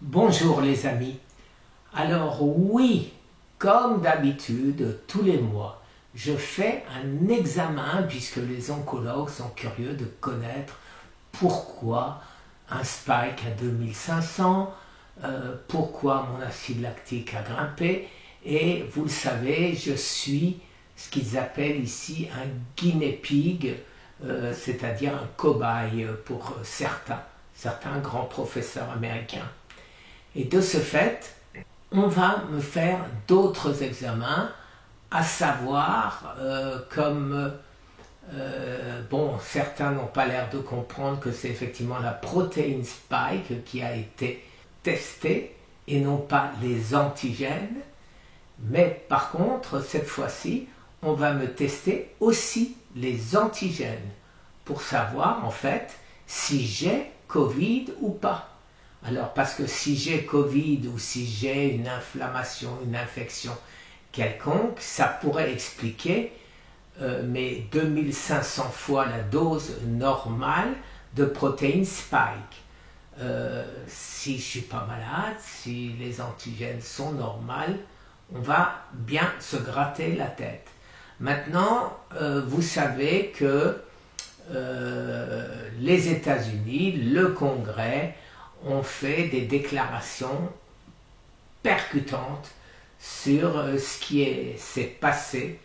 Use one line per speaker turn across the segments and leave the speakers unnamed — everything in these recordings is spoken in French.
Bonjour les amis. Alors oui, comme d'habitude, tous les mois, je fais un examen puisque les oncologues sont curieux de connaître pourquoi un spike à 2500, pourquoi mon acide lactique a grimpé. Et vous le savez, je suis ce qu'ils appellent ici un guinea pig, c'est-à-dire un cobaye pour certains grands professeurs américains. Et de ce fait, on va me faire d'autres examens, à savoir, certains n'ont pas l'air de comprendre que c'est effectivement la protéine spike qui a été testée et non pas les antigènes. Mais par contre, cette fois-ci, on va me tester aussi les antigènes pour savoir en fait si j'ai Covid ou pas. Alors parce que si j'ai Covid ou si j'ai une inflammation, une infection quelconque, ça pourrait expliquer mes 2500 fois la dose normale de protéines spike. Si je ne suis pas malade, si les antigènes sont normaux, on va bien se gratter la tête. Maintenant, vous savez que les États-Unis, le Congrès, ont fait des déclarations percutantes sur ce qui s'est passé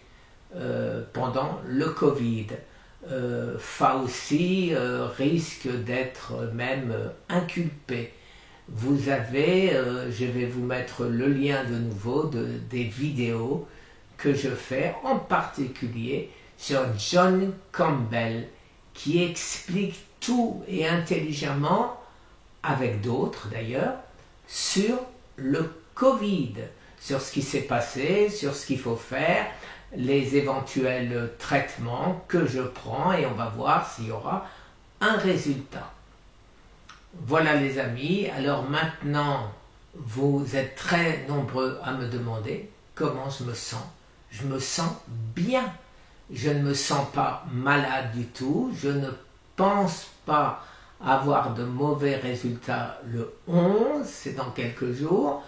pendant le Covid. Fauci risque d'être même inculpé. Vous avez, je vais vous mettre le lien de nouveau des vidéos que je fais, en particulier sur John Campbell, qui explique tout et intelligemment, avec d'autres d'ailleurs, sur le Covid, sur ce qui s'est passé, sur ce qu'il faut faire, les éventuels traitements que je prends, et on va voir s'il y aura un résultat. Voilà les amis, alors maintenant vous êtes très nombreux à me demander comment je me sens. Je me sens bien, je ne me sens pas malade du tout, je ne pense pas avoir de mauvais résultats le 11, c'est dans quelques jours,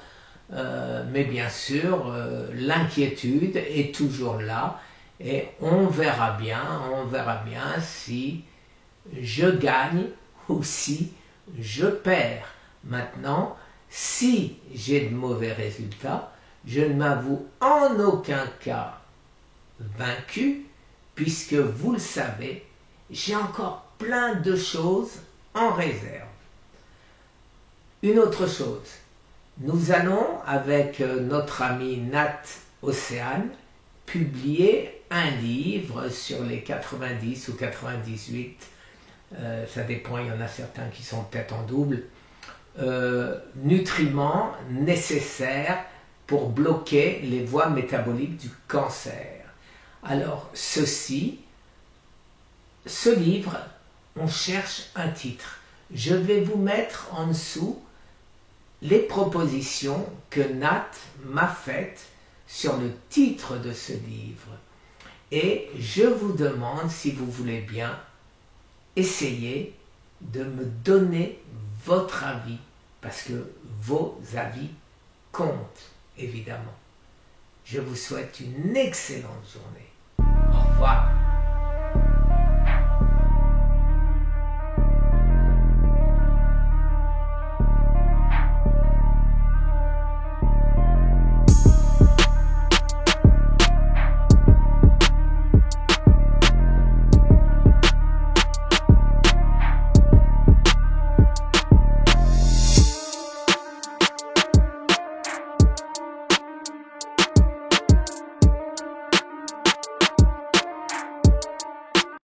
mais bien sûr l'inquiétude est toujours là et on verra bien si je gagne ou si je perds. Maintenant, si j'ai de mauvais résultats, je ne m'avoue en aucun cas vaincu, puisque vous le savez, j'ai encore plein de choses en réserve. Une autre chose, nous allons avec notre ami Nat Océane publier un livre sur les 90 ou 98, ça dépend, il y en a certains qui sont peut-être en double, nutriments nécessaires pour bloquer les voies métaboliques du cancer. Alors ce livre, on cherche un titre. Je vais vous mettre en dessous les propositions que Nat m'a faites sur le titre de ce livre. Et je vous demande, si vous voulez bien, essayez de me donner votre avis, parce que vos avis comptent, évidemment. Je vous souhaite une excellente journée. Au revoir.